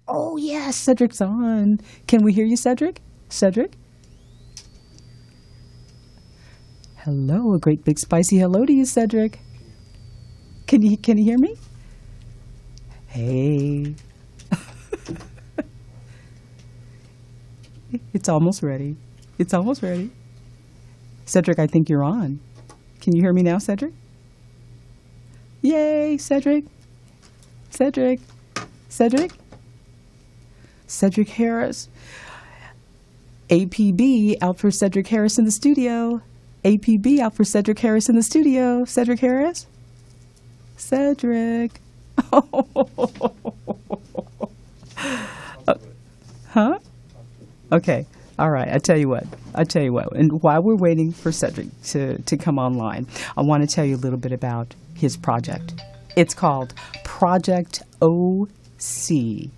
Oh, yes, Cedric's on. Can we hear you, Cedric? Cedric? Hello, a great big spicy hello to you, Cedric. Can you hear me? Hey, it's almost ready. It's almost ready. Cedric, I think you're on. Can you hear me now, Cedric? Yay, Cedric. Cedric. Cedric. Cedric Harris. APB out for Cedric Harris in the studio. APB out for Cedric Harris in the studio. Cedric Harris? Cedric. Huh? Okay. All right. I tell you what. And while we're waiting for Cedric to come online, I want to tell you a little bit about his project. It's called Project OC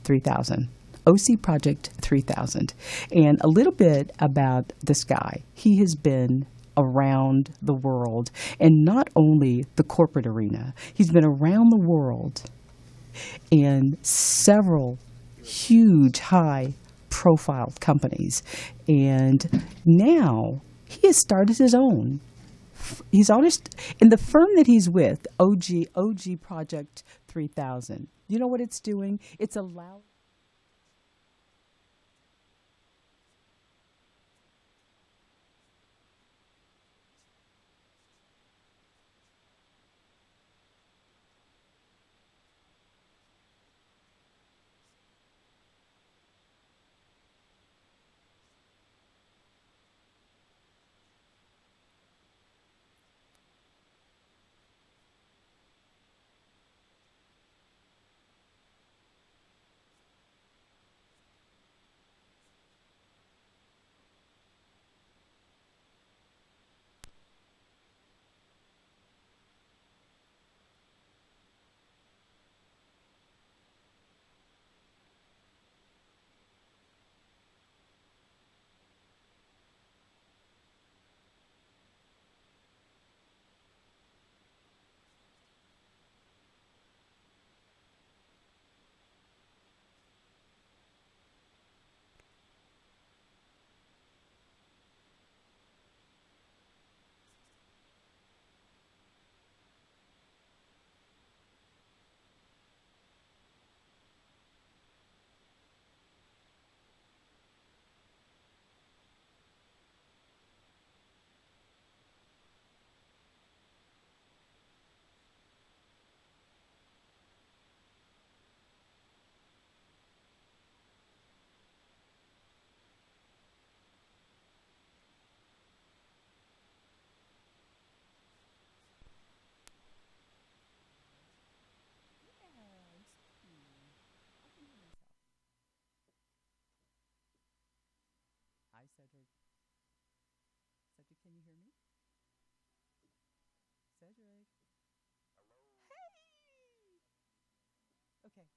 3000. OC Project 3000. And a little bit about this guy. He has been around the world, and not only the corporate arena, he's been around the world in several huge, high profile companies. And now he has started his own. He's honest in the firm that he's with, OG Project 3000. You know what it's doing? It's allowed. Hi, Cedric. Cedric, can you hear me? Cedric. Hey! Okay,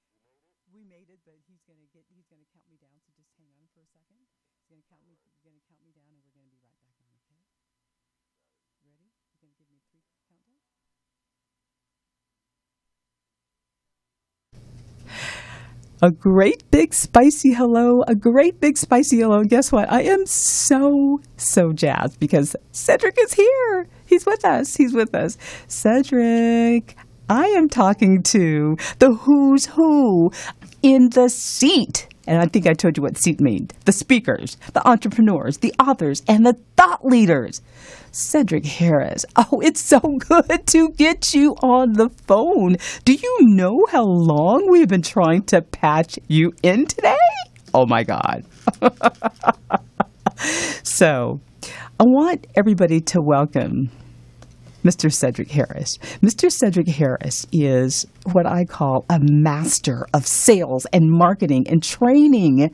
we made it, but he's gonna count me down. So just hang on for a second. He's gonna count me down, and we're gonna be right back on. Okay? Ready? You're gonna give me three countdown. A great big spicy hello, a great big spicy hello. And guess what? I am so jazzed because Cedric is here. He's with us. He's with us. Cedric, I am talking to the who's who in the seat. And I think I told you what seat means. The speakers, the entrepreneurs, the authors, and the thought leaders. Cedric Harris. Oh, it's so good to get you on the phone. Do you know how long we've been trying to patch you in today? Oh my God. So I want everybody to welcome Mr. Cedric Harris. Mr. Cedric Harris is what I call a master of sales and marketing and training.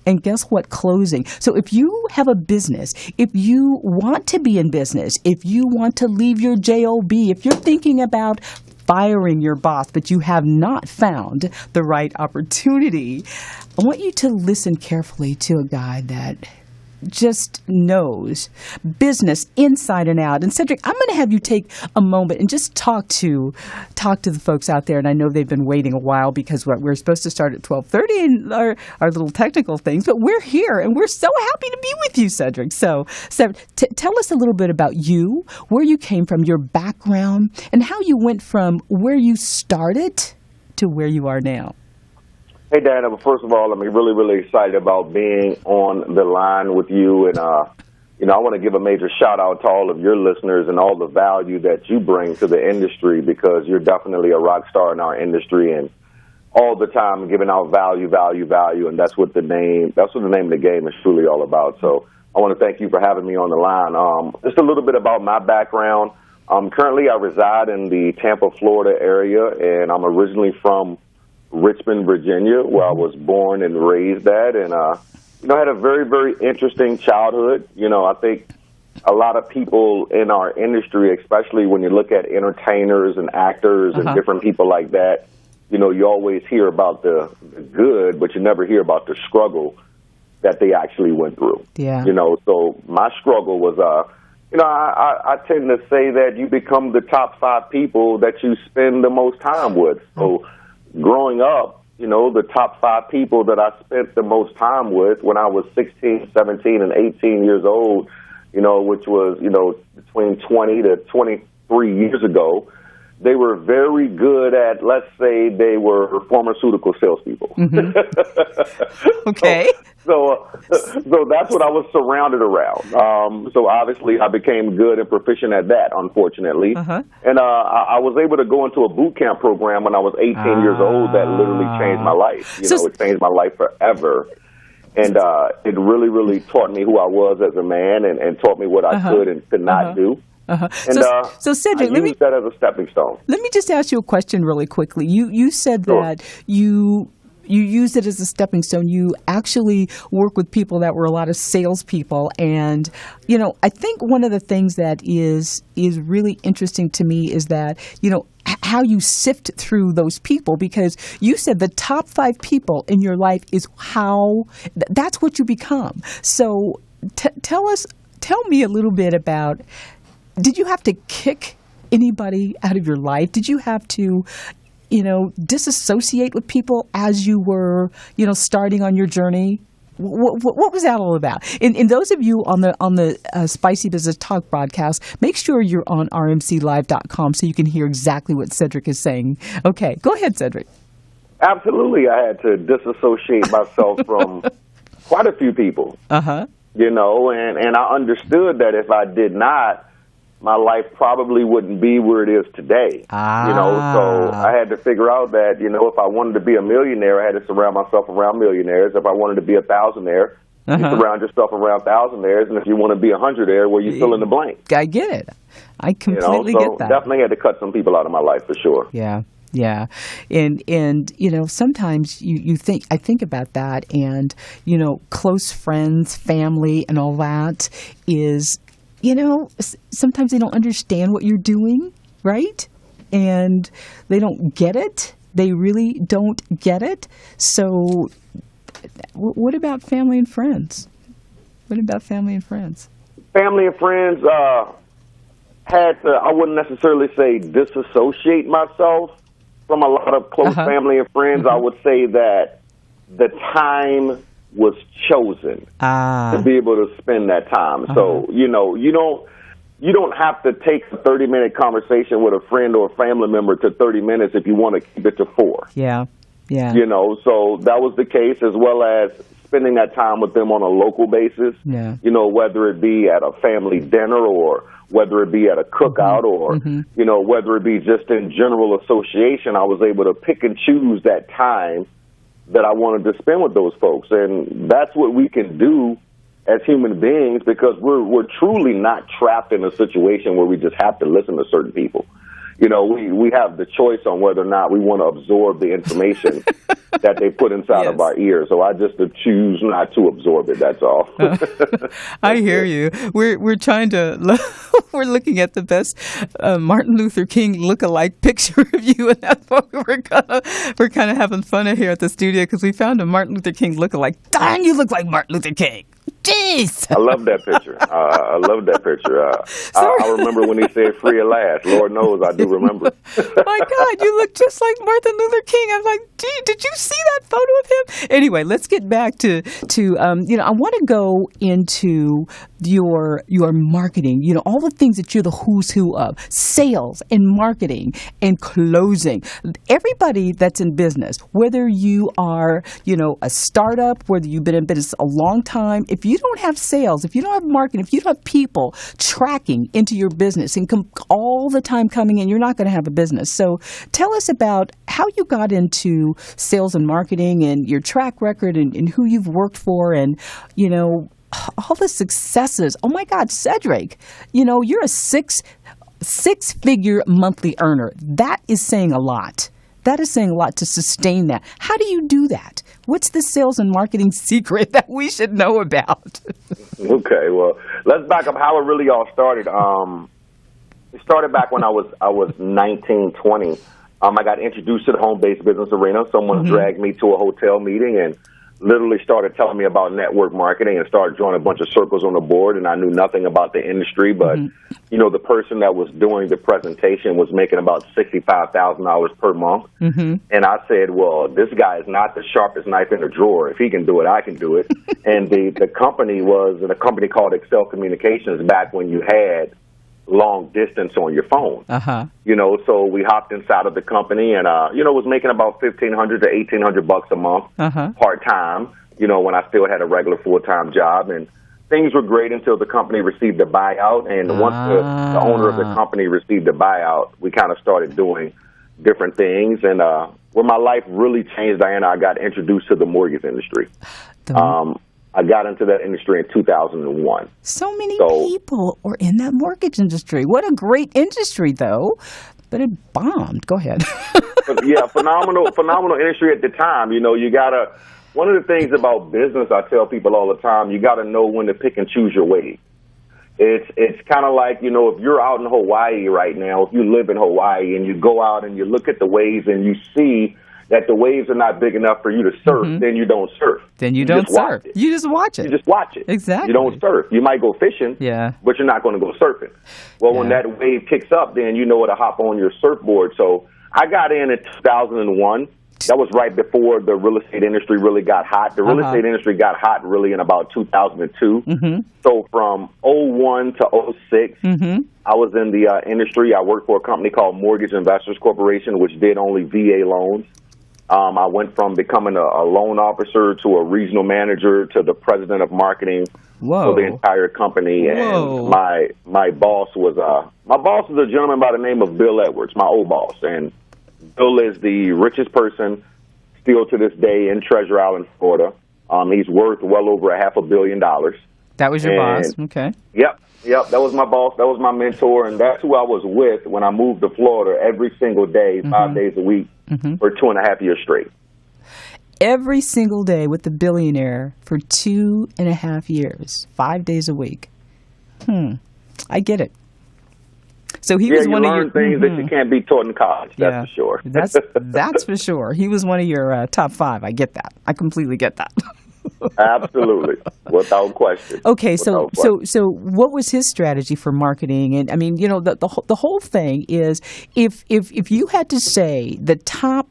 And guess what? Closing. So if you have a business, if you want to be in business, if you want to leave your job, if you're thinking about firing your boss, but you have not found the right opportunity, I want you to listen carefully to a guy that just knows business inside and out. And Cedrick, I'm going to have you take a moment and just talk to the folks out there. And I know they've been waiting a while because we're supposed to start at 12:30 and our little technical things, but we're here and we're so happy to be with you, Cedrick. So tell us a little bit about you, where you came from, your background, and how you went from where you started to where you are now. Hey, Diana, first of all, I'm really, really excited about being on the line with you. And, I want to give a major shout out to all of your listeners and all the value that you bring to the industry, because you're definitely a rock star in our industry and all the time giving out value. And that's what the name of the game is truly all about. So I want to thank you for having me on the line. Just a little bit about my background. Currently, I reside in the Tampa, Florida area, and I'm originally from Richmond, Virginia, where I was born and raised at, and I had a very, very interesting childhood. I think a lot of people in our industry, especially when you look at entertainers and actors and different people like that, you always hear about the good, but you never hear about the struggle that they actually went through. Yeah. So my struggle was, I tend to say that you become the top 5 people that you spend the most time with. So growing up, the top 5 people that I spent the most time with when I was 16, 17, and 18 years old, which was, between 20 to 23 years ago, they were very good at, let's say, they were pharmaceutical salespeople. Okay. So that's what I was surrounded around. So obviously I became good and proficient at that, unfortunately. And I was able to go into a boot camp program when I was 18 years old that literally changed my life. It changed my life forever. And it really, really taught me who I was as a man and taught me what I could and could not do. And so Cedrick, I use that as a stepping stone. Let me just ask you a question really quickly. You said that you used it as a stepping stone. You actually work with people that were a lot of salespeople, and I think one of the things that is really interesting to me is that how you sift through those people, because you said the top 5 people in your life is that's what you become. So tell me a little bit about. Did you have to kick anybody out of your life? Did you have to, disassociate with people as you were, starting on your journey? What was that all about? And those of you on the Spicy Business Talk broadcast, make sure you're on rmclive.com so you can hear exactly what Cedrick is saying. Okay, go ahead, Cedrick. Absolutely, I had to disassociate myself from quite a few people. And I understood that if I did not, my life probably wouldn't be where it is today. So I had to figure out that, if I wanted to be a millionaire, I had to surround myself around millionaires. If I wanted to be a thousandaire, you surround yourself around thousandaires. And if you want to be a hundredaire, you fill in the blank. I get it. I completely get that. Definitely had to cut some people out of my life for sure. Yeah. Yeah. And sometimes I think about that, and, close friends, family, and all that is, sometimes they don't understand what you're doing, right? And they don't get it. They really don't get it. So what about family and friends? Family and friends, I wouldn't necessarily say disassociate myself from a lot of close family and friends. I would say that the time was chosen to be able to spend that time. So, you don't have to take a 30-minute conversation with a friend or a family member to 30 minutes if you want to keep it to 4. Yeah. Yeah. So that was the case, as well as spending that time with them on a local basis. Yeah. Whether it be at a family dinner or whether it be at a cookout or, whether it be just in general association, I was able to pick and choose that time that I wanted to spend with those folks. And that's what we can do as human beings, because we're truly not trapped in a situation where we just have to listen to certain people. We have the choice on whether or not we want to absorb the information that they put inside of our ears. So I just choose not to absorb it. That's all. I hear you. We're trying to. We're looking at the best Martin Luther King look-alike picture of you, and that's what we're kind of having fun of here at the studio, because we found a Martin Luther King look-alike. Darn, you look like Martin Luther King. Jeez. I love that picture. I love that picture. I remember when he said free at last. Lord knows I do remember. My God, you look just like Martin Luther King. I'm like, gee, did you see that photo of him? Anyway, let's get back to I want to go into your marketing, all the things that you're the who's who of, sales and marketing and closing. Everybody that's in business, whether you are, a startup, whether you've been in business a long time, if you don't have sales, if you don't have marketing, if you don't have people tracking into your business and all the time coming in, you're not going to have a business. So tell us about how you got into sales and marketing and your track record and who you've worked for and, all the successes. Oh my God, Cedrick, you're a six-figure monthly earner. That is saying a lot. That is saying a lot to sustain that. How do you do that? What's the sales and marketing secret that we should know about? Okay, well, let's back up how it really all started. It started back when I was 19, 20. I got introduced to the home-based business arena. Someone dragged me to a hotel meeting and literally started telling me about network marketing and started drawing a bunch of circles on the board, and I knew nothing about the industry, but, the person that was doing the presentation was making about $65,000 per month, and I said, well, this guy is not the sharpest knife in the drawer. If he can do it, I can do it, and the company was a company called Excel Communications back when you had long distance on your phone. So we hopped inside of the company and, was making about $1,500 to $1,800 a month part-time, when I still had a regular full-time job. And things were great until the company received a buyout. And once the owner of the company received a buyout, we kind of started doing different things. And where my life really changed, Diana, I got introduced to the mortgage industry. I got into that industry in 2001. So many people are in that mortgage industry. What a great industry, though. But it bombed. Go ahead. Yeah, phenomenal industry at the time. One of the things about business, I tell people all the time, you got to know when to pick and choose your wave. It's kind of like, if you're out in Hawaii right now, if you live in Hawaii and you go out and you look at the waves and you see that the waves are not big enough for you to surf, then you don't surf. Then you don't surf. You just watch it. You just watch it. Exactly. You don't surf. You might go fishing, but you're not going to go surfing. Well, when that wave kicks up, then you know where to hop on your surfboard. So I got in 2001. That was right before the real estate industry really got hot. The real estate industry got hot really in about 2002. So from 01 to 06, I was in the industry. I worked for a company called Mortgage Investors Corporation, which did only VA loans. I went from becoming a loan officer to a regional manager to the president of marketing for the entire company. And my boss was a gentleman by the name of Bill Edwards, my old boss. And Bill is the richest person still to this day in Treasure Island, Florida. He's worth well over $500 million. That was your boss. Okay. Yep. That was my boss. That was my mentor. And that's who I was with when I moved to Florida every single day, 5 days a week for 2.5 years straight. Every single day with the billionaire for 2.5 years, 5 days a week. I get it. So he was one of your things that you can't be taught in college. That's for sure. That's for sure. He was one of your top 5. I get that. I completely get that. Absolutely, without question. Okay, so what was his strategy for marketing? And I mean, the whole thing is if you had to say the top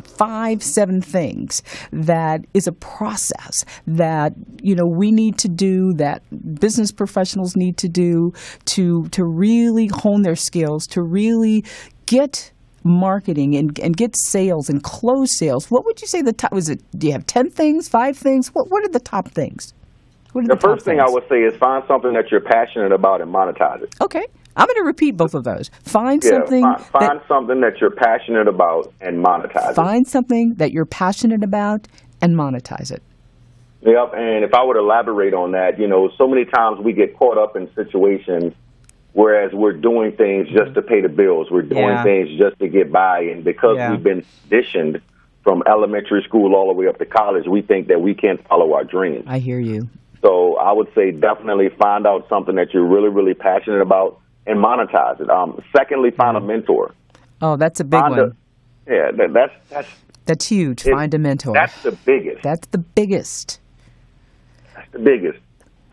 5, 7 things that is a process that we need to do, that business professionals need to do to really hone their skills, to really get marketing and get sales and close sales, what would you say the top was? It, do you have 10 things, 5 things? What are the top things? The first thing I would say is find something that you're passionate about and monetize it. Okay. I'm going to repeat both of those. Find something that you're passionate about and monetize it. Find something that you're passionate about and monetize it. Yep, and if I would elaborate on that, so many times we get caught up in situations whereas we're doing things just to pay the bills. We're doing things just to get by. And because we've been conditioned from elementary school all the way up to college, we think that we can't follow our dreams. I hear you. So I would say definitely find out something that you're really, really passionate about and monetize it. Secondly, find a mentor. Oh, that's a big one. That's huge. Find a mentor. That's the biggest. That's the biggest. That's the biggest.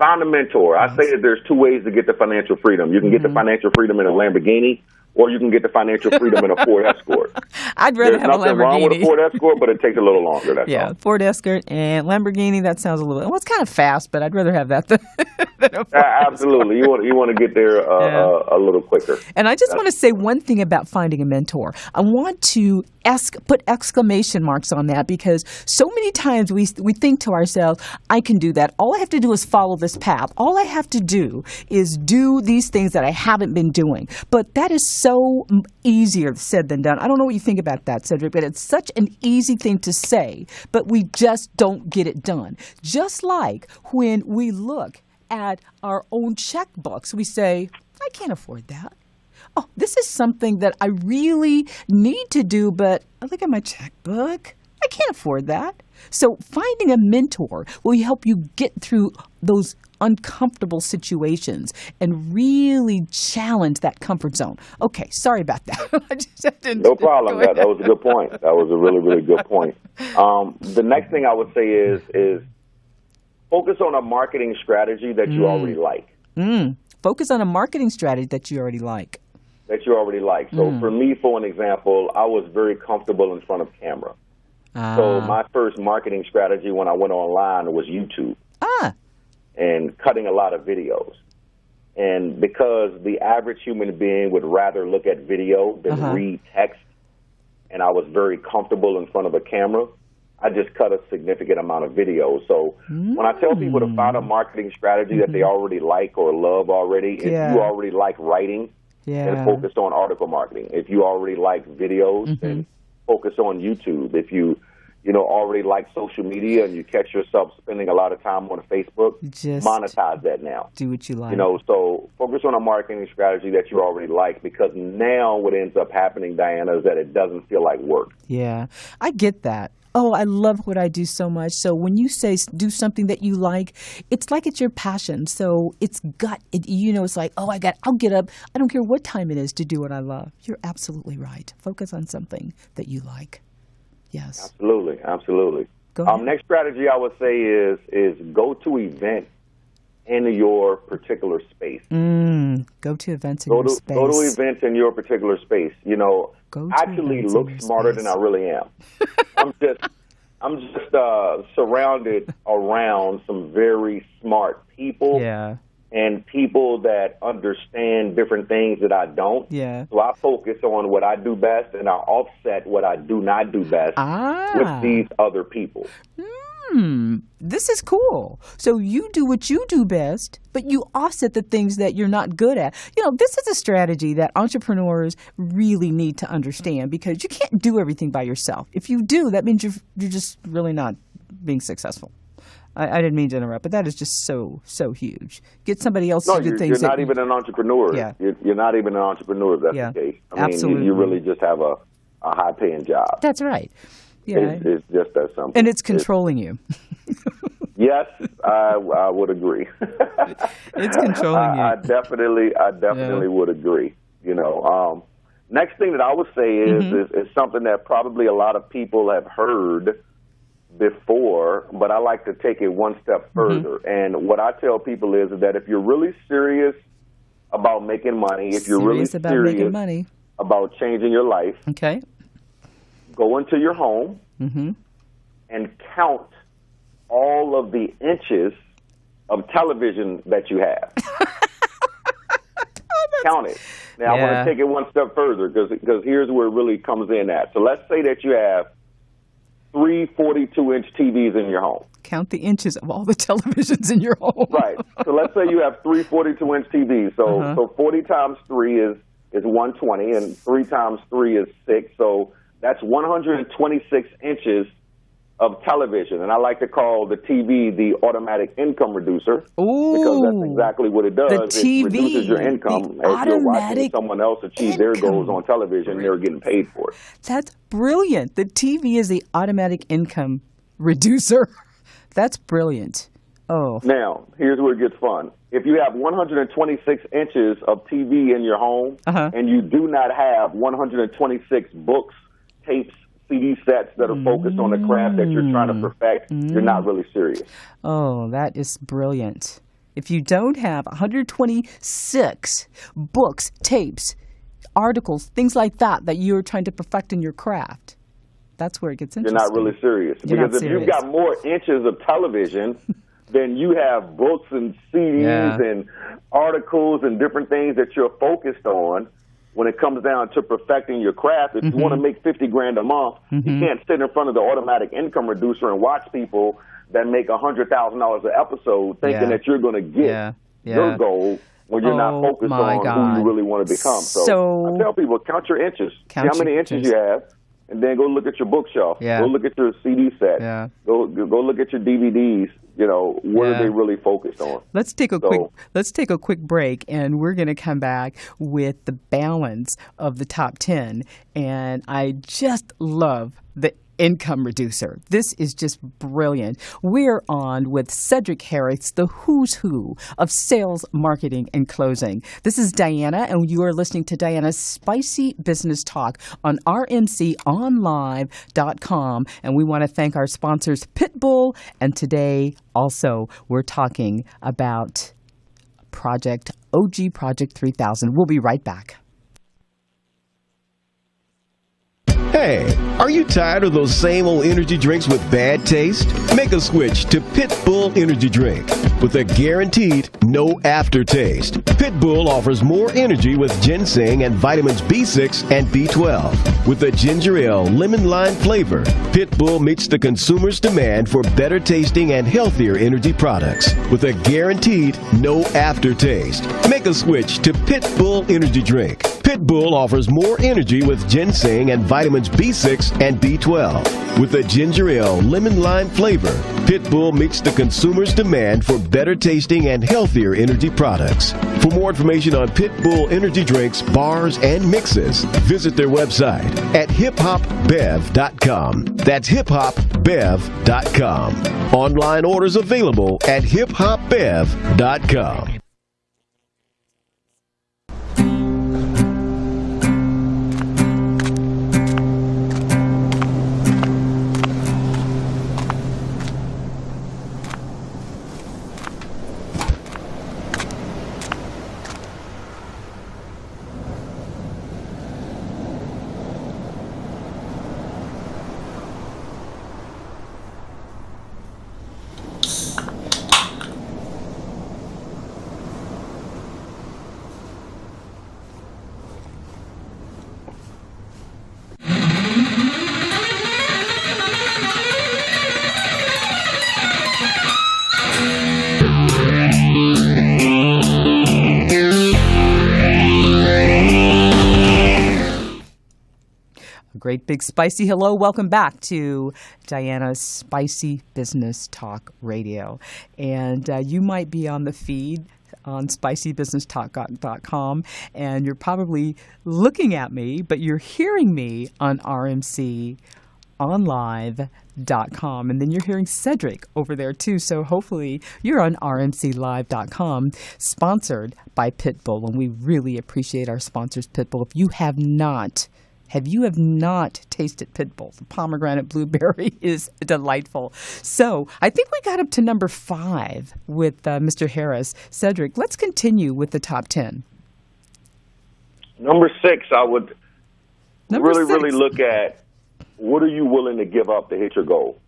Find a mentor. I say that there's two ways to get the financial freedom. You can get the financial freedom in a Lamborghini, or you can get the financial freedom in a Ford Escort. I'd rather have a Lamborghini. There's nothing wrong with a Ford Escort, but it takes a little longer. That's all. Ford Escort and Lamborghini. That sounds a little. Well, it's kind of fast, but I'd rather have that than a Ford Absolutely. You want to get there a little quicker. And I just want to say one thing about finding a mentor. I want to put exclamation marks on that, because so many times we think to ourselves, I can do that. All I have to do is follow this path. All I have to do is do these things that I haven't been doing. But that is so easier said than done. I don't know what you think about that, Cedrick, but it's such an easy thing to say, but we just don't get it done. Just like when we look at our own checkbooks, we say, I can't afford that. Oh, this is something that I really need to do, but I look at my checkbook. I can't afford that. So finding a mentor will help you get through those uncomfortable situations and really challenge that comfort zone. Okay, sorry about that. I just didn't. No problem. That was a good point. That was a really, really good point. The next thing I would say is focus on a marketing strategy that you already like. Focus on a marketing strategy that you already like. So for me, for an example, I was very comfortable in front of camera. So my first marketing strategy when I went online was YouTube. And cutting a lot of videos. And because the average human being would rather look at video than read text, and I was very comfortable in front of a camera, I just cut a significant amount of videos. So when I tell people to find a marketing strategy that they already like or love already, if you already like writing, then focus on article marketing. If you already like videos, then focus on YouTube. If you already like social media and you catch yourself spending a lot of time on Facebook, just monetize that now. Do what you like. So focus on a marketing strategy that you already like, because now what ends up happening, Diana, is that it doesn't feel like work. Yeah, I get that. Oh, I love what I do so much. So when you say do something that you like, it's like it's your passion. So it's it's like, I'll get up. I don't care what time it is to do what I love. You're absolutely right. Focus on something that you like. Yes. Absolutely. Go ahead. Next strategy I would say is go to events in your particular space. Go to events in your space. Go to events in your particular space. Actually look smarter than I really am. I'm just surrounded around some very smart people. Yeah. And people that understand different things that I don't. Yeah. So I focus on what I do best, and I offset what I do not do best with these other people. This is cool. So you do what you do best, but you offset the things that you're not good at. This is a strategy that entrepreneurs really need to understand, because you can't do everything by yourself. If you do, that means you're just really not being successful. I didn't mean to interrupt, but that is just so huge. Get somebody else to do things. You're not even an entrepreneur. Yeah. You're not even an entrepreneur if that's the case. Absolutely. You really just have a high-paying job. That's right. Yeah. It's just that simple. And it's controlling you. Yes, I would agree. It's controlling you. I definitely would agree. Next thing that I would say is something that probably a lot of people have heard before, but I like to take it one step further. And what I tell people is that if you're really serious about making money, if you're really serious about changing your life, okay, go into your home and count all of the inches of television that you have. Count it. Now, I want to take it one step further, because here's where it really comes in at. So let's say that you have 3 42-inch TVs in your home. Count the inches of all the televisions in your home. Right. So let's say you have 3 42-inch TVs. So 40 times 3 is 120, and 3 times 3 is 6. So that's 126 inches of television. And I like to call the TV the automatic income reducer. Ooh, because that's exactly what it does. The TV, it reduces your income as you're watching someone else achieve their goals on television. They're getting paid for it. That's brilliant. The TV is the automatic income reducer. That's brilliant. Oh. Now, here's where it gets fun. If you have 126 inches of TV in your home and you do not have 126 books, tapes, CD sets that are focused on the craft that you're trying to perfect, you're not really serious. Oh, that is brilliant. if you don't have 126 books, tapes, articles, things like that you're trying to perfect in your craft, that's where it gets interesting. You're not really serious. Because if you've got more inches of television than you have books and CDs and articles and different things that you're focused on, when it comes down to perfecting your craft, if you want to make $50,000 a month, you can't sit in front of the automatic income reducer and watch people that make $100,000 an episode thinking that you're going to get your goal when you're not focused on who you really want to become. So I tell people, count your inches. See how many inches you have, and then go look at your bookshelf. Go look at your CD set. Go look at your DVDs. What are they really focused on? Let's take a quick break, and we're going to come back with the balance of the top 10. And I just love the income reducer. This is just brilliant. We're on with Cedrick Harris, the who's who of sales, marketing, and closing. This is Diana, and you are listening to Diana's Spicy Business Talk on rmconlive.com. And we want to thank our sponsors, Pitbull. And today, also, we're talking about Project 3000. We'll be right back. Hey, are you tired of those same old energy drinks with bad taste? Make a switch to Pitbull Energy Drink with a guaranteed no aftertaste. Pitbull offers more energy with ginseng and vitamins B6 and B12. With a ginger ale lemon lime flavor, Pitbull meets the consumer's demand for better tasting and healthier energy products with a guaranteed no aftertaste. Make a switch to Pitbull Energy Drink. Pitbull offers more energy with ginseng and vitamins B6 and B12. With a ginger ale lemon lime flavor, Pitbull meets the consumer's demand for better tasting and healthier energy products. For more information on Pitbull energy drinks, bars, and mixes, visit their website at hiphopbev.com. That's hiphopbev.com. Online orders available at hiphopbev.com. Great big spicy hello. Welcome back to Diana's Spicy Business Talk Radio. And you might be on the feed on spicybusinesstalk.com, and you're probably looking at me, but you're hearing me on rmconlive.com. And then you're hearing Cedrick over there too. So hopefully you're on rmclive.com, sponsored by Pitbull. And we really appreciate our sponsors, Pitbull. If you have not tasted Pitbull, the pomegranate blueberry is delightful. So I think we got up to number 5 with Mr. Harris. Cedrick, let's continue with the top 10. Number 6, I would really look at, what are you willing to give up to hit your goal?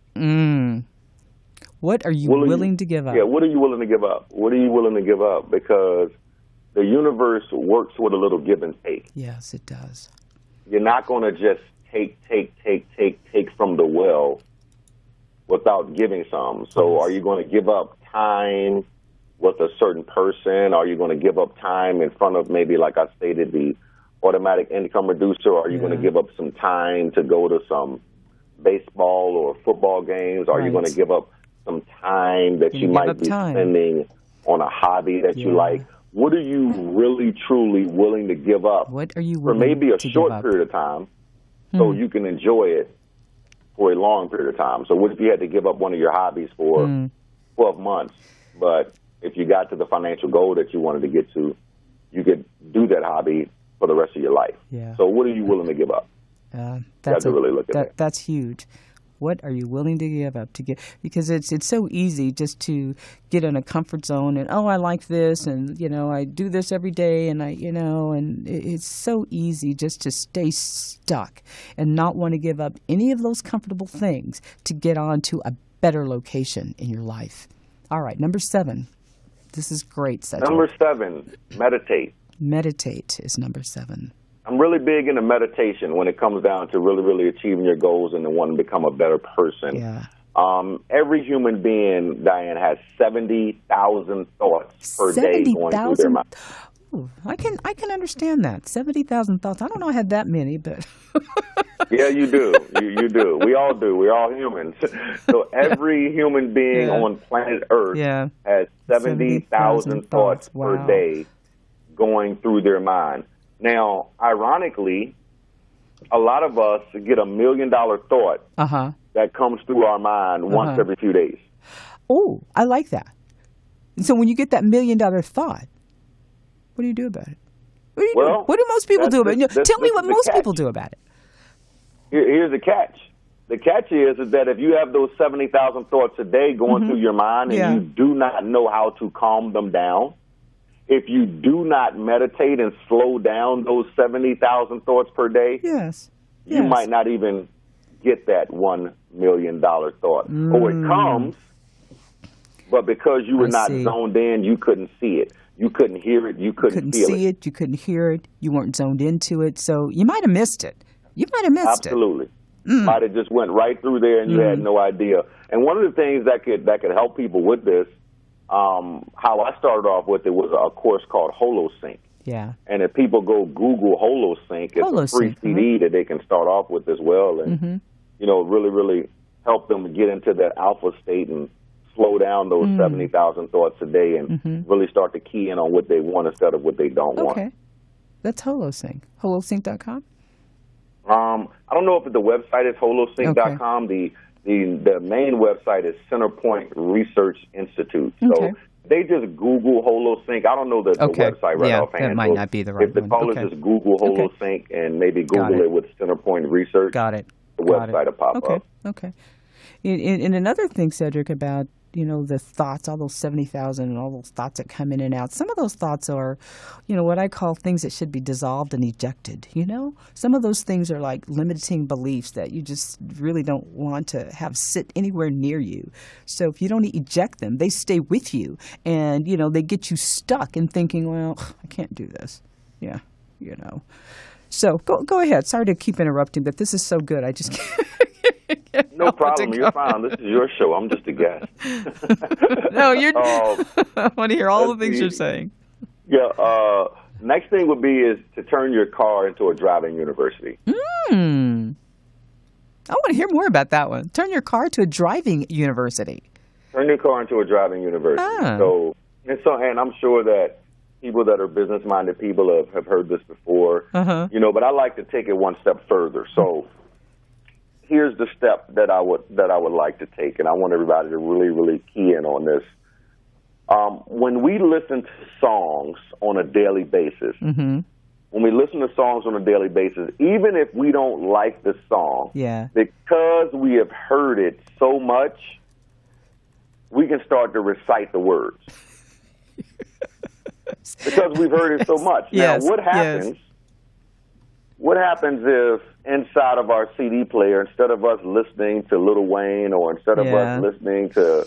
What are you willing to give up? Yeah, what are you willing to give up? What are you willing to give up? Because the universe works with a little give and take. Yes, it does. You're not going to just take from the well without giving some. So are you going to give up time with a certain person? Are you going to give up time in front of, maybe like I stated, the automatic income reducer? Are you going to give up some time to go to some baseball or football games? Are you going to give up some time that you might be spending on a hobby that you like? What are you really, truly willing to give up? What are you for maybe a short period of time, so you can enjoy it for a long period of time? So what if you had to give up one of your hobbies for 12 months, but if you got to the financial goal that you wanted to get to, you could do that hobby for the rest of your life? So what are you willing to give up? That's really look at that's huge. What are you willing to give up to get? Because it's so easy just to get in a comfort zone and, oh, I like this, and I do this every day, and and it's so easy just to stay stuck and not want to give up any of those comfortable things to get on to a better location in your life. All right, number 7. This is great, Cedrick. Number 7, meditate. Meditate is number 7. I'm really big into meditation when it comes down to really, really achieving your goals and to want to become a better person. Yeah. Every human being, Diane, has 70,000 thoughts per day going through their mind. Ooh, I can understand that. 70,000 thoughts. I don't know I had that many, but Yeah, you do. You do. We all do. We're all humans. So every human being on planet Earth has 70,000 thoughts per day going through their mind. Now, ironically, a lot of us get $1 million thought that comes through our mind once every few days. Oh, I like that. So when you get that $1 million thought, what do you do about it? What do you do? What do most people do about it? Tell me what most people do about it. Here's the catch. The catch is that if you have those 70,000 thoughts a day going through your mind and you do not know how to calm them down, if you do not meditate and slow down those 70,000 thoughts per day, you might not even get that $1 million thought. Or it comes, but because you were not zoned in, you couldn't see it. You couldn't hear it. You couldn't feel see it. You couldn't hear it. You weren't zoned into it. So you might have missed it. You might have missed Absolutely. Might have just went right through there and you had no idea. And one of the things that could help people with this, how I started off with it was a course called HoloSync. Yeah. And if people go Google HoloSync, it's a free CD that they can start off with as well, and really, really help them get into that alpha state and slow down those 70,000 thoughts a day and really start to key in on what they want instead of what they don't want. Okay, that's HoloSync. HoloSync.com. I don't know if the website is holosync.com. Okay. The main website is Centerpoint Research Institute. So they just Google HoloSync. I don't know the website right offhand. That might not be the right one. If the callers just Google HoloSync and maybe Google it with Centerpoint Research, the website will pop up. Okay. And another thing, Cedrick, about the thoughts, all those 70,000 and all those thoughts that come in and out. Some of those thoughts are, what I call things that should be dissolved and ejected. Some of those things are like limiting beliefs that you just really don't want to have sit anywhere near you. So if you don't eject them, they stay with you, and they get you stuck in thinking, well, I can't do this. Yeah, So go ahead. Sorry to keep interrupting, but this is so good. I just can't. No problem. You're fine. This is your show. I'm just a guest. No, you're. I want to hear all the things you're saying. Yeah. Next thing would be is to turn your car into a driving university. I want to hear more about that one. Turn your car to a driving university. Turn your car into a driving university. So I'm sure that people that are business-minded people have heard this before. But I like to take it one step further. So here's the step that I would like to take, and I want everybody to really, really key in on this. When we listen to songs on a daily basis, when we listen to songs on a daily basis, even if we don't like the song, because we have heard it so much, we can start to recite the words. Because we've heard it so much. Now, what happens? What happens if inside of our CD player, instead of us listening to Lil Wayne, or instead of us listening to,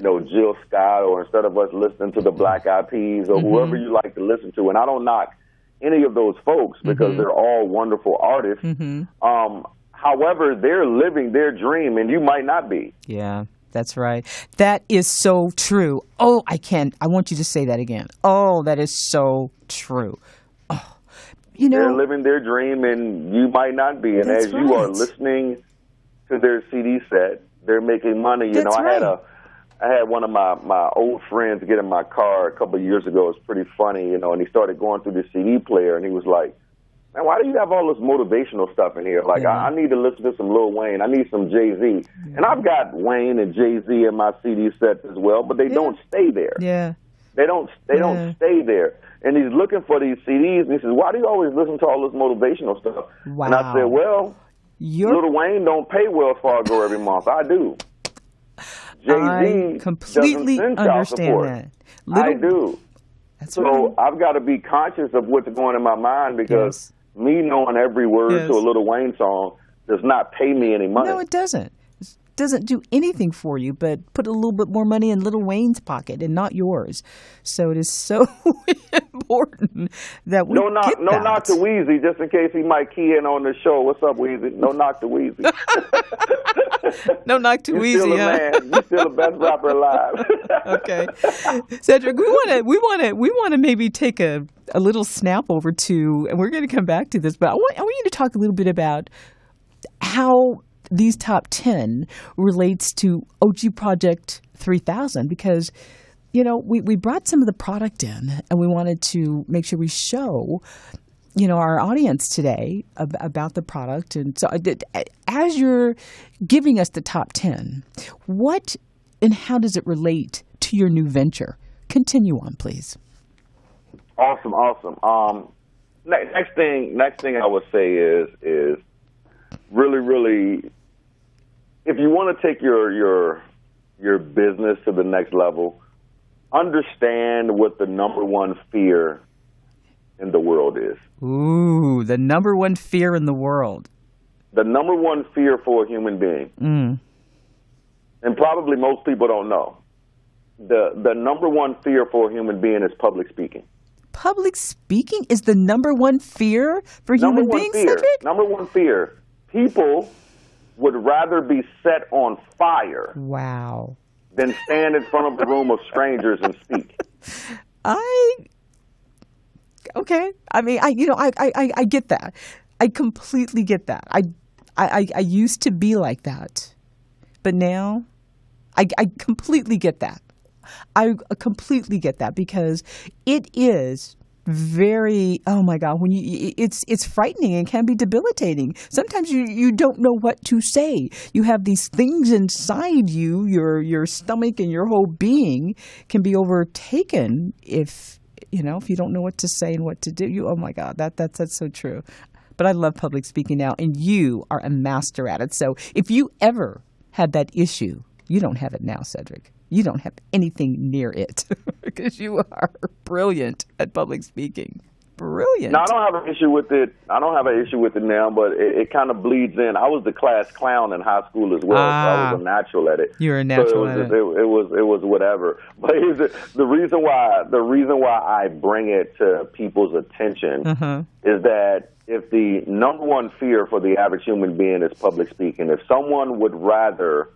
Jill Scott, or instead of us listening to the Black Eyed Peas, or whoever you like to listen to, and I don't knock any of those folks because they're all wonderful artists. However, they're living their dream, and you might not be. Yeah. That's right. That is so true. Oh, I want you to say that again. Oh, that is so true. Oh, they're living their dream, and you might not be. And as you are listening to their CD set, they're making money. I had one of my old friends get in my car a couple of years ago. It was pretty funny, and he started going through the CD player, and he was like, man, why do you have all this motivational stuff in here? Like, I need to listen to some Lil Wayne. I need some Jay-Z. And I've got Wayne and Jay-Z in my CD set as well, but they don't stay there. They don't stay there. And he's looking for these CDs, and he says, why do you always listen to all this motivational stuff? And I said, well, Lil Wayne don't pay Wells Fargo every month. I do. I completely understand that. I do. That's so right. I've got to be conscious of what's going in my mind because me knowing every word to a Lil Wayne song does not pay me any money. No, it doesn't. It doesn't do anything for you but put a little bit more money in Lil Wayne's pocket and not yours. So it is so important that we No knock to Weezy, just in case he might key in on the show. What's up, Weezy? No knock to Weezy. No knock to Weezy. You're still a man. You're still the best rapper alive. Okay, Cedrick, we want to maybe take a little snap over to, and we're going to come back to this, but I want you to talk a little bit about how these top 10 relates to OG Project 3000, because we brought some of the product in and we wanted to make sure we show our audience today about the product. And so as you're giving us the top 10, what and how does it relate to your new venture? Continue on, please. Awesome. Next thing I would say is really, if you want to take your business to the next level, understand what the number one fear in the world is. Ooh, the number one fear in the world. The number one fear for a human being. And probably most people don't know. The number one fear for a human being is public speaking. Public speaking is the number one fear for human beings, Cedrick? Number one fear. People would rather be set on fire than stand in front of a room of strangers and speak. Okay. I mean, I get that. I completely get that. I used to be like that, but now I completely get that. I completely get that because it is very, oh my God, when it's frightening and can be debilitating. Sometimes you don't know what to say. You have these things inside you, your stomach and your whole being can be overtaken if you don't know what to say and what to do. Oh my God, that's so true. But I love public speaking now, and you are a master at it. So if you ever had that issue, you don't have it now, Cedrick. You don't have anything near it because you are brilliant at public speaking. Brilliant. No, I don't have an issue with it. I don't have an issue with it now, but it kind of bleeds in. I was the class clown in high school as well, so I was a natural at it. You're a natural at it. It was whatever. But the reason why I bring it to people's attention is that if the number one fear for the average human being is public speaking, if someone would rather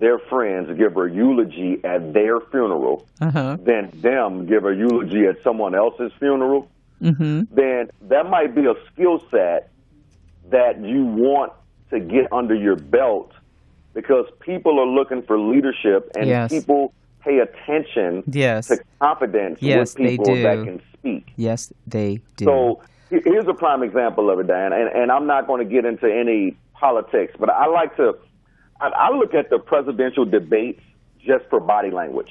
their friends give a eulogy at their funeral than them give a eulogy at someone else's funeral, then that might be a skill set that you want to get under your belt because people are looking for leadership and people pay attention to confidence with people that can speak. Yes, they do. So here's a prime example of it, Dan, and I'm not going to get into any politics, but I look at the presidential debates just for body language,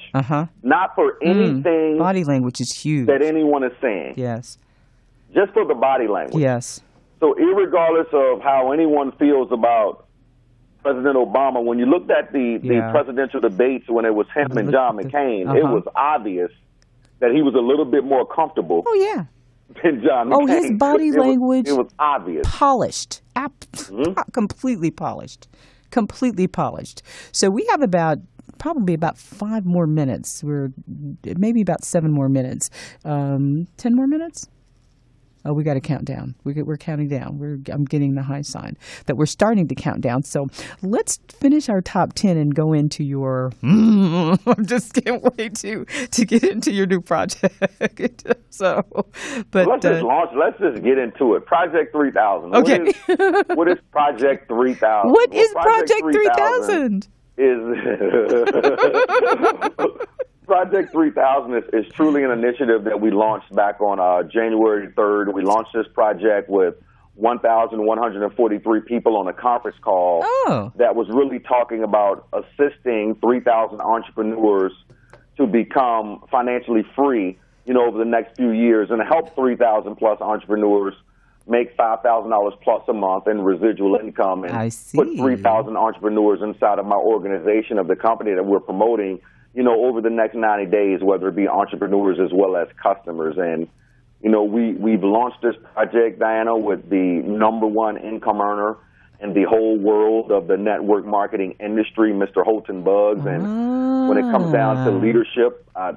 not for anything. Body language is huge that anyone is saying. Yes, just for the body language. Yes. So, irregardless of how anyone feels about President Obama, when you looked at the presidential debates when it was him and John McCain, it was obvious that he was a little bit more comfortable. Oh yeah. Than John McCain. Oh, his body language. It was obvious. Polished. Completely polished. Completely polished. So we have probably about 5 more minutes. We're maybe about 7 more minutes. 10 more minutes? Oh, we got to count down. We're counting down. I'm getting the high sign that we're starting to count down. So let's finish our top 10 and go into your. I just can't wait to get into your new project. So, but let's just launch. Let's just get into it. Project 3000. Okay. What is Project 3000? What is Project 3000? Project 3000 is truly an initiative that we launched back on January 3rd. We launched this project with 1,143 people on a conference call that was really talking about assisting 3,000 entrepreneurs to become financially free, over the next few years and help 3,000 plus entrepreneurs make $5,000 plus a month in residual income and I see. put 3,000 entrepreneurs inside of my organization of the company that we're promoting, over the next 90 days, whether it be entrepreneurs as well as customers. And, we've launched this project, Diana, with the #1 income earner in the whole world of the network marketing industry, Mr. Holton Buggs. And when it comes down to leadership, I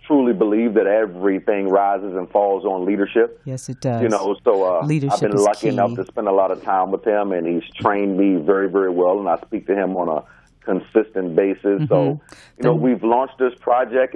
truly believe that everything rises and falls on leadership. Yes, it does. Leadership I've been lucky key. enough to spend a lot of time with him, and he's trained me very, very well, and I speak to him on a consistent basis. So, we've launched this project,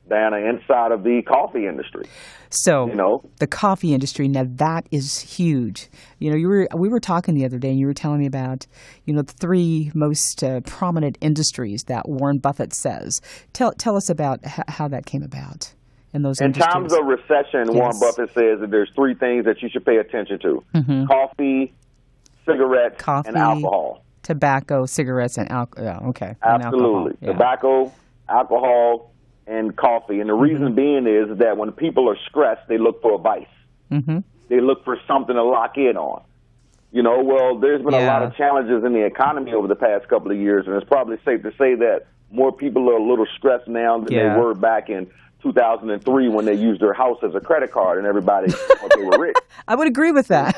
Diana, inside of the coffee industry. So, the coffee industry, now that is huge. We were talking the other day, and you were telling me about, the 3 most prominent industries that Warren Buffett says. Tell us about how that came about in those industries. In times of recession, yes. Warren Buffett says that there's 3 things that you should pay attention to: coffee, cigarettes, and alcohol. Tobacco, cigarettes, and alcohol. Okay. Absolutely. And Tobacco, alcohol, and coffee. And the reason being is that when people are stressed, they look for a vice. They look for something to lock in on. There's been a lot of challenges in the economy over the past couple of years, and it's probably safe to say that more people are a little stressed now than they were back in 2003 when they used their house as a credit card and everybody thought they were rich. I would agree with that.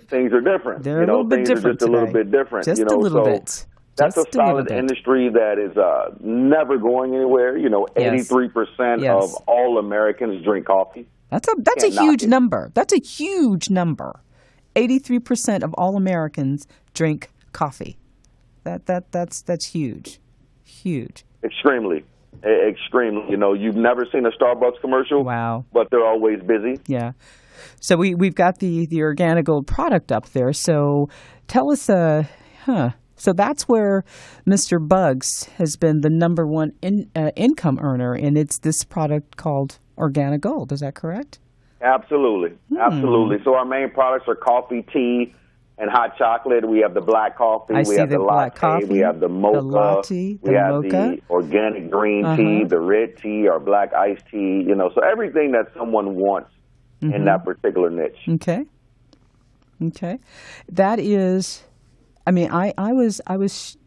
Things are different. They're a little bit things different are just today. a little bit different. Just a little bit. That's a solid industry that is never going anywhere. 83% of all Americans drink coffee. That's a huge number. That's a huge number. 83% of all Americans drink coffee. That's huge. Huge. Extremely. You've never seen a Starbucks commercial. Wow. But they're always busy. Yeah. So we've got the Organic Gold product up there. So tell us, So that's where Mr. Buggs has been the #1 income earner, and it's this product called Organic Gold. Is that correct? Absolutely. Absolutely. So our main products are coffee, tea, and hot chocolate. We have the black coffee. We have the latte. We have the mocha. We have the organic green tea, the red tea, our black iced tea. So everything that someone wants in that particular niche. Okay. That is... I was I was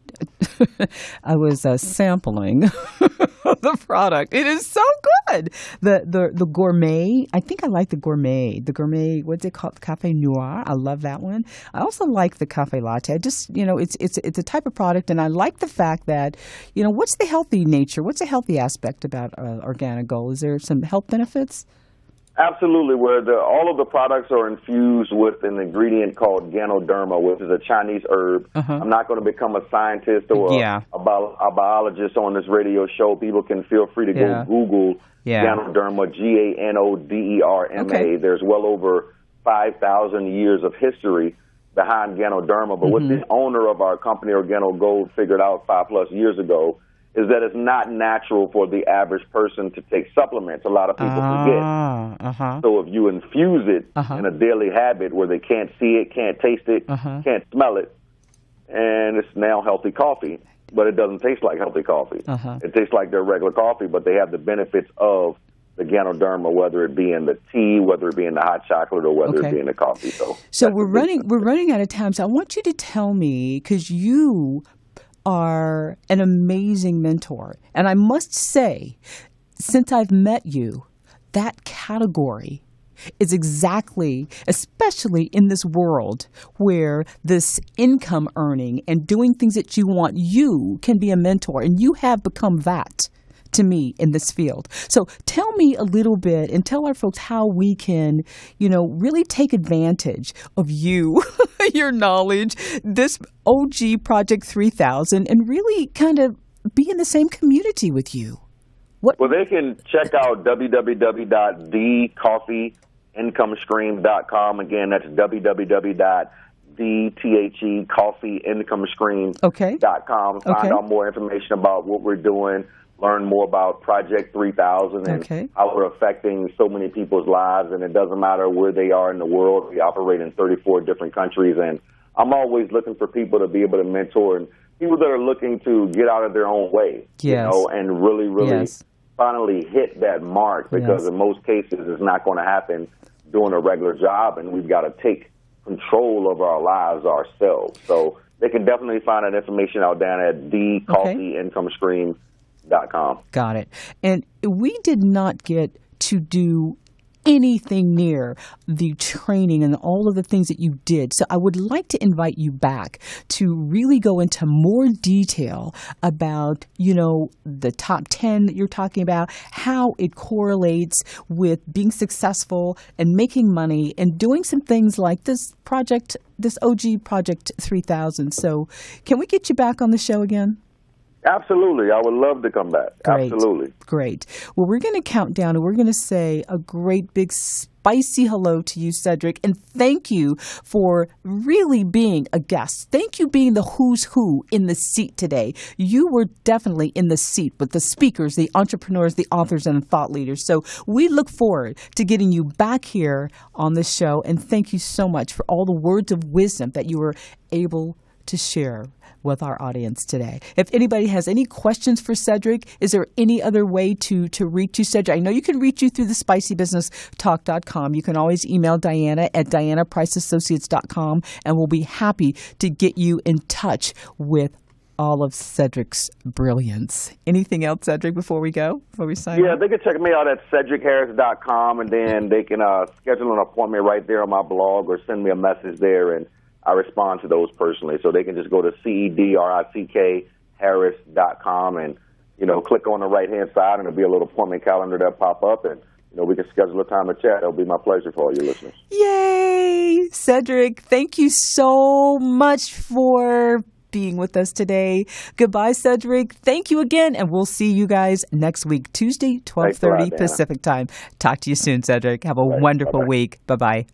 sampling the product. It is so good. The gourmet. I think I like the gourmet. The gourmet. What's it called? Cafe Noir. I love that one. I also like the cafe latte. I just it's a type of product, and I like the fact that what's the healthy nature? What's the healthy aspect about Organic Gold? Is there some health benefits? Absolutely, where all of the products are infused with an ingredient called Ganoderma, which is a Chinese herb. I'm not going to become a scientist or a biologist on this radio show. People can feel free to go Google Ganoderma, Ganoderma. Okay. There's well over 5,000 years of history behind Ganoderma, but what the owner of our company, Organic Gold, figured out 5+ years ago is that it's not natural for the average person to take supplements. A lot of people forget. So if you infuse it in a daily habit where they can't see it, can't taste it, can't smell it, and it's now healthy coffee, but it doesn't taste like healthy coffee. It tastes like their regular coffee, but they have the benefits of the Ganoderma, whether it be in the tea, whether it be in the hot chocolate, or whether it be in the coffee. So we're running out of time. So I want you to tell me, because you are an amazing mentor. And I must say, since I've met you, that category is exactly, especially in this world where this income earning and doing things that you want, you can be a mentor. And you have become that to me in this field. So tell me a little bit and tell our folks how we can, really take advantage of you, your knowledge, this OG Project 3000, and really kind of be in the same community with you. Well, they can check out www.thecoffeeincomestream.com. Again, that's www.thecoffeeincomestream.com. Find out more information about what we're doing. Learn more about Project 3000 and how we're affecting so many people's lives. And it doesn't matter where they are in the world. We operate in 34 different countries. And I'm always looking for people to be able to mentor and people that are looking to get out of their own way, and really finally hit that mark, because in most cases it's not going to happen doing a regular job, and we've got to take control of our lives ourselves. So they can definitely find that information out down at thecoffeeincomestream.com. Got it. And we did not get to do anything near the training and all of the things that you did. So I would like to invite you back to really go into more detail about, the top 10 that you're talking about, how it correlates with being successful and making money and doing some things like this project, this OG Project 3000. So can we get you back on the show again? Absolutely. I would love to come back. Great. Absolutely. Great. Well, we're going to count down and we're going to say a great big spicy hello to you, Cedrick. And thank you for really being a guest. Thank you being the who's who in the seat today. You were definitely in the seat with the speakers, the entrepreneurs, the authors, and the thought leaders. So we look forward to getting you back here on the show. And thank you so much for all the words of wisdom that you were able to share with our audience today. If anybody has any questions for Cedrick, is there any other way to reach you, Cedrick? I know you can reach you through the spicybusinesstalk.com. You can always email Diana at dianapriceassociates.com, and we'll be happy to get you in touch with all of Cedrick's brilliance. Anything else, Cedrick, before we go? Before we sign Yeah, off? they can check me out at cedrickharris.com, and then they can schedule an appointment right there on my blog or send me a message there, and I respond to those personally. So they can just go to cedrickharris.com and, click on the right-hand side, and there'll be a little appointment calendar that pop up, and, we can schedule a time to chat. It'll be my pleasure for all your listeners. Yay! Cedrick, thank you so much for being with us today. Goodbye, Cedrick. Thank you again, and we'll see you guys next week, Tuesday, 12:30 Pacific time. Talk to you soon, Cedrick. Have a wonderful week. Bye-bye.